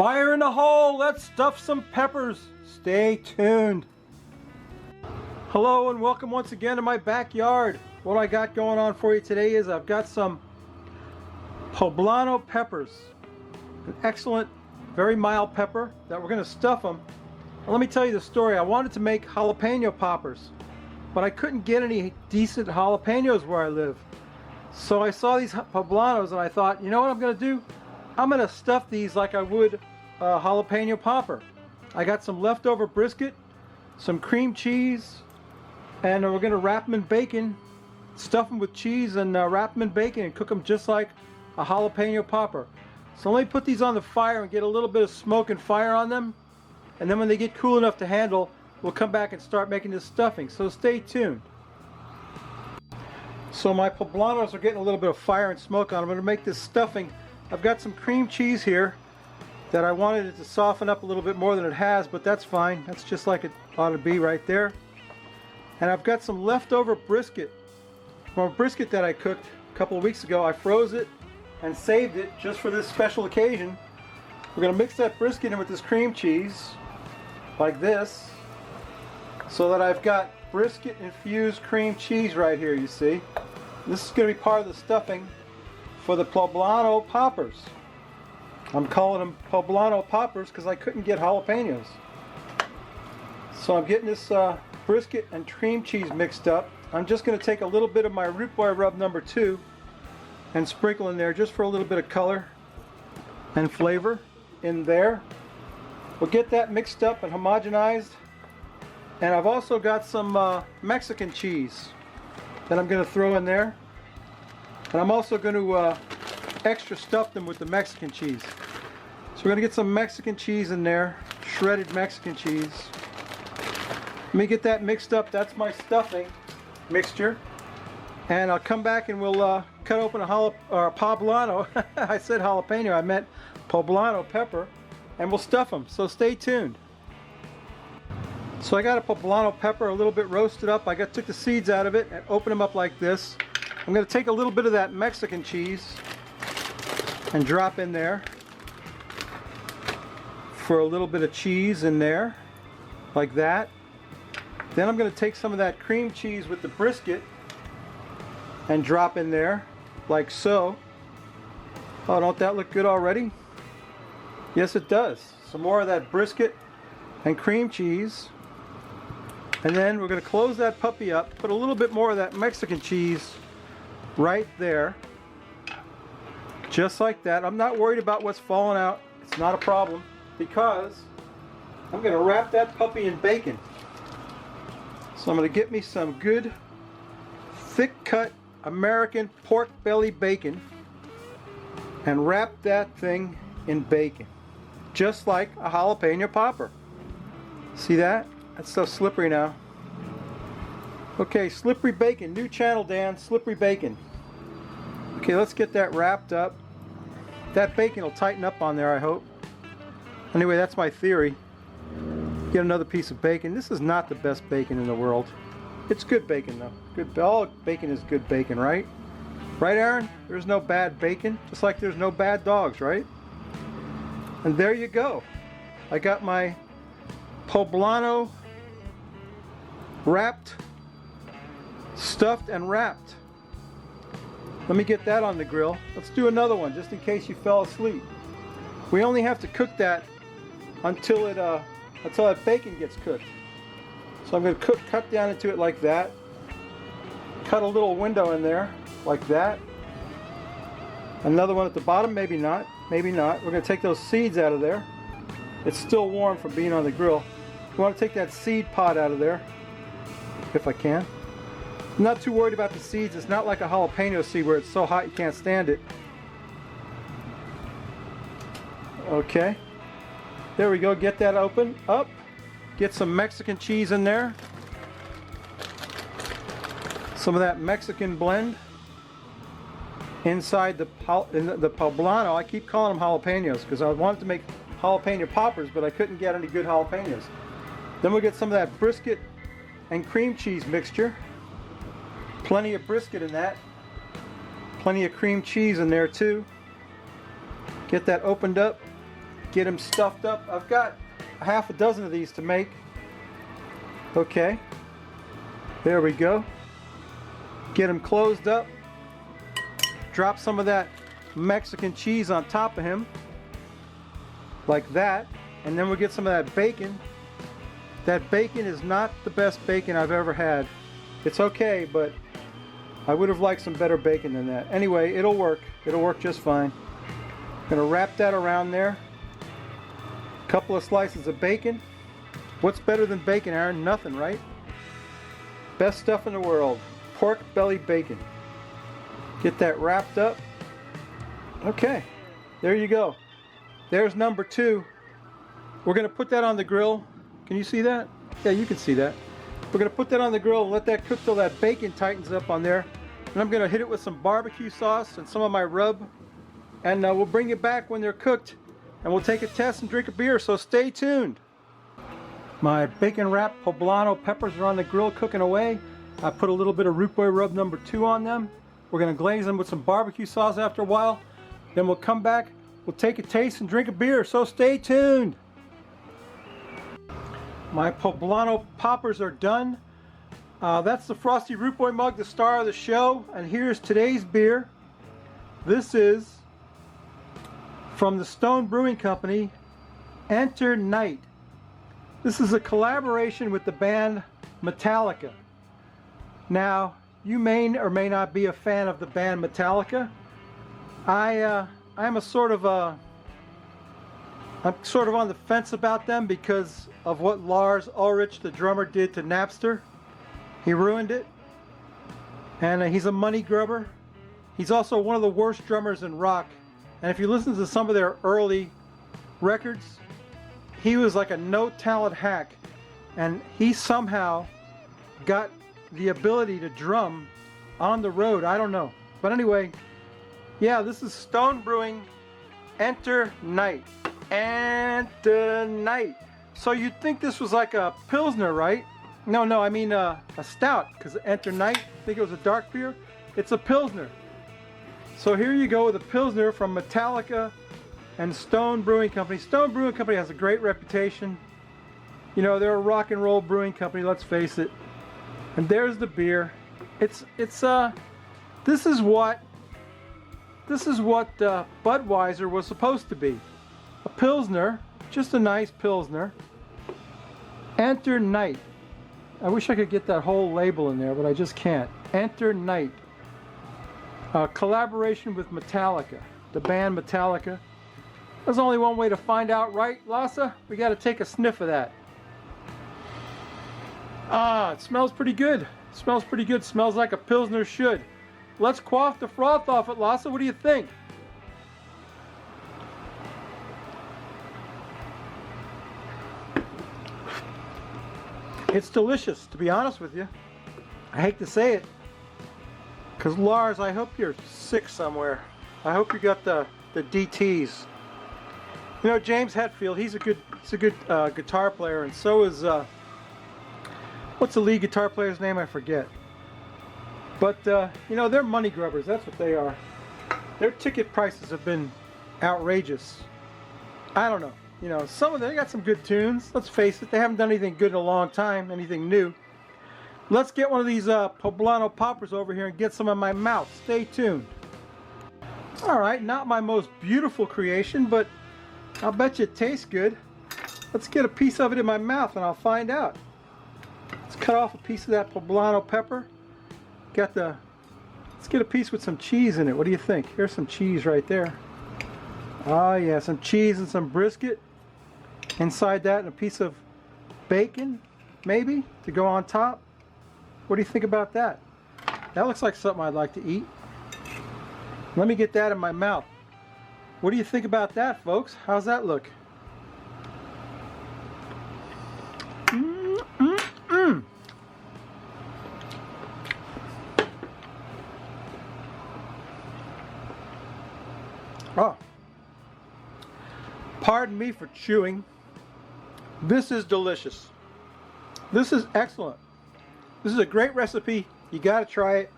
Fire in the hole! Let's stuff some peppers! Stay tuned! Hello and welcome once again to my backyard. What I got going on for you today is I've got some poblano peppers. An excellent, very mild pepper that we're going to stuff them. Now, let me tell you the story. I wanted to make jalapeno poppers, but I couldn't get any decent jalapenos where I live. So I saw these poblanos and I thought, you know what I'm going to do? I'm going to stuff these like I would a jalapeno popper. I got some leftover brisket, some cream cheese, and we're going to wrap them in bacon, stuff them with cheese and wrap them in bacon and cook them just like a jalapeno popper. So let me put these on the fire and get a little bit of smoke and fire on them, and then when they get cool enough to handle, we'll come back and start making this stuffing. So stay tuned. So my poblanos are getting a little bit of fire and smoke on them. I'm going to make this stuffing. I've got some cream cheese here that I wanted it to soften up a little bit more than it has, but that's fine. That's just like it ought to be right there. And I've got some leftover brisket from a brisket that I cooked a couple of weeks ago. I froze it and saved it just for this special occasion. We're going to mix that brisket in with this cream cheese like this, so that I've got brisket infused cream cheese right here, you see. This is going to be part of the stuffing for the poblano poppers. I'm calling them poblano poppers because I couldn't get jalapenos. So I'm getting this brisket and cream cheese mixed up. I'm just going to take a little bit of my root boy rub number 2 and sprinkle in there just for a little bit of color and flavor in there. We'll get that mixed up and homogenized. And I've also got some Mexican cheese that I'm going to throw in there. And I'm also going to extra stuff them with the Mexican cheese. So we're going to get some Mexican cheese in there, shredded Mexican cheese. Let me get that mixed up. That's my stuffing mixture. And I'll come back and we'll cut open a poblano. I said jalapeno, I meant poblano pepper. And we'll stuff them. So stay tuned. So I got a poblano pepper a little bit roasted up. I took the seeds out of it and opened them up like this. I'm going to take a little bit of that Mexican cheese and drop in there for a little bit of cheese in there, like that. Then I'm going to take some of that cream cheese with the brisket and drop in there, like so. Oh, don't that look good already? Yes, it does. Some more of that brisket and cream cheese. And then we're going to close that puppy up, put a little bit more of that Mexican cheese right there, just like that. I'm not worried about what's falling out. It's not a problem, because I'm going to wrap that puppy in bacon. So I'm going to get me some good thick cut American pork belly bacon and wrap that thing in bacon, just like a jalapeno popper. See that? That's so slippery now. Okay, slippery bacon. New channel, Dan. Slippery bacon. Okay, let's get that wrapped up. That bacon will tighten up on there, I hope. Anyway, that's my theory. Get another piece of bacon. This is not the best bacon in the world. It's good bacon, though. Good. All bacon is good bacon, right? Right, Aaron? There's no bad bacon, just like there's no bad dogs, right? And there you go. I got my poblano wrapped, stuffed and wrapped. Let me get that on the grill. Let's do another one just in case you fell asleep. We only have to cook that until that bacon gets cooked. So I'm going to cut down into it like that. Cut a little window in there like that. Another one at the bottom, maybe not, maybe not. We're going to take those seeds out of there. It's still warm from being on the grill. You want to take that seed pod out of there, if I can. I'm not too worried about the seeds. It's not like a jalapeno seed where it's so hot you can't stand it. Okay. There we go. Get that open up. Get some Mexican cheese in there. Some of that Mexican blend inside the poblano. I keep calling them jalapenos because I wanted to make jalapeno poppers, but I couldn't get any good jalapenos. Then we'll get some of that brisket and cream cheese mixture. Plenty of brisket in that. Plenty of cream cheese in there too. Get that opened up. Get them stuffed up. I've got a half a dozen of these to make. Okay, there we go. Get them closed up. Drop some of that Mexican cheese on top of him, like that, and then we'll get some of that bacon. That bacon is not the best bacon I've ever had. It's okay, but I would have liked some better bacon than that. Anyway, it'll work. It'll work just fine. Gonna wrap that around there. Couple of slices of bacon. What's better than bacon, Aaron? Nothing, right? Best stuff in the world. Pork belly bacon. Get that wrapped up. Okay, there you go. There's number 2. We're gonna put that on the grill. Can you see that? Yeah, you can see that. We're gonna put that on the grill and let that cook till that bacon tightens up on there. And I'm gonna hit it with some barbecue sauce and some of my rub. And we'll bring it back when they're cooked. And we'll take a test and drink a beer, so stay tuned. My bacon wrapped poblano peppers are on the grill cooking away. I put a little bit of root boy rub number 2 on them. We're gonna glaze them with some barbecue sauce after a while. Then we'll come back, we'll take a taste and drink a beer, so stay tuned. My poblano poppers are done. That's the Frosty Root Boy mug, the star of the show. And here's today's beer. This is from the Stone Brewing Company, Enter Night. This is a collaboration with the band Metallica. Now, you may or may not be a fan of the band Metallica. I'm sort of on the fence about them because of what Lars Ulrich, the drummer, did to Napster. He ruined it, and he's a money grubber. He's also one of the worst drummers in rock. And if you listen to some of their early records, he was like a no talent hack, and he somehow got the ability to drum on the road. I don't know, but anyway, yeah, this is Stone Brewing, Enter Night. Enter Night. So you'd think this was like a Pilsner, right? No, I mean a stout, because Enter Night, I think it was a dark beer. It's a Pilsner. So here you go with a Pilsner from Metallica and Stone Brewing Company. Stone Brewing Company has a great reputation. You know, they're a rock and roll brewing company, let's face it. And there's the beer. This is what Budweiser was supposed to be. A Pilsner, just a nice Pilsner. Enter Night. I wish I could get that whole label in there, but I just can't. Enter Night. Collaboration with Metallica, the band Metallica. There's only one way to find out, right, Lassa? We got to take a sniff of that. Ah, it smells pretty good. It smells pretty good. Smells like a Pilsner should. Let's quaff the froth off it, Lassa. What do you think? It's delicious, to be honest with you. I hate to say it, because Lars, I hope you're sick somewhere. I hope you got the DTs. You know, James Hetfield, he's a good guitar player, and so is what's the lead guitar player's name? I forget. But you know, they're money grubbers. That's what they are. Their ticket prices have been outrageous. I don't know. You know, some of them, they got some good tunes. Let's face it, they haven't done anything good in a long time, anything new. Let's get one of these poblano poppers over here and get some in my mouth. Stay tuned. All right, not my most beautiful creation, but I'll bet you it tastes good. Let's get a piece of it in my mouth and I'll find out. Let's cut off a piece of that poblano pepper. Let's get a piece with some cheese in it. What do you think? Here's some cheese right there. Oh yeah, some cheese and some brisket. Inside that, and a piece of bacon, maybe, to go on top. What do you think about that? That looks like something I'd like to eat. Let me get that in my mouth. What do you think about that, folks? How's that look? Oh, pardon me for chewing. This is delicious. This is excellent. This is a great recipe. You got to try it.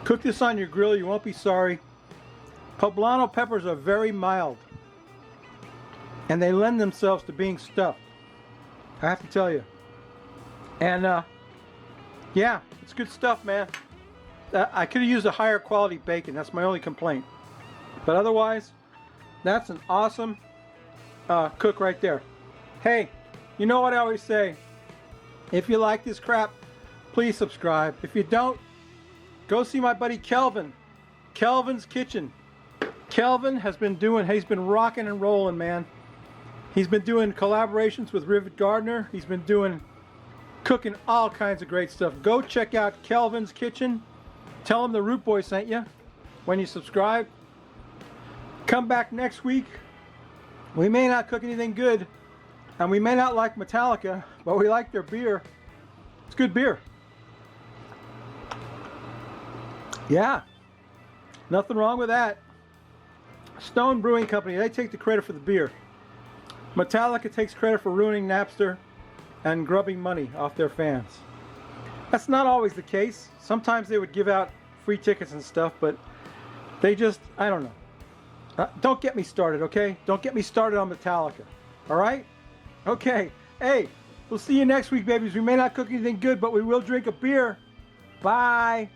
Cook this on your grill. You won't be sorry. Poblano peppers are very mild. and they lend themselves to being stuffed. I have to tell you. And yeah, it's good stuff, man. I could have used a higher quality bacon. That's my only complaint. But otherwise, that's an awesome cook right there. Hey, you know what I always say? If you like this crap, please subscribe. If you don't, go see my buddy Kelvin. Kelvin's Kitchen. Kelvin he's been rocking and rolling, man. He's been doing collaborations with Rivet Gardner. He's been cooking all kinds of great stuff. Go check out Kelvin's Kitchen. Tell him the Root Boy sent you when you subscribe. Come back next week. We may not cook anything good, and we may not like Metallica, but we like their beer. It's good beer. Yeah, nothing wrong with that. Stone Brewing Company, they take the credit for the beer. Metallica takes credit for ruining Napster and grubbing money off their fans. That's not always the case. Sometimes they would give out free tickets and stuff, but they just, I don't know. Don't get me started, okay? Don't get me started on Metallica. All right? Okay. Hey, we'll see you next week, babies. We may not cook anything good, but we will drink a beer. Bye.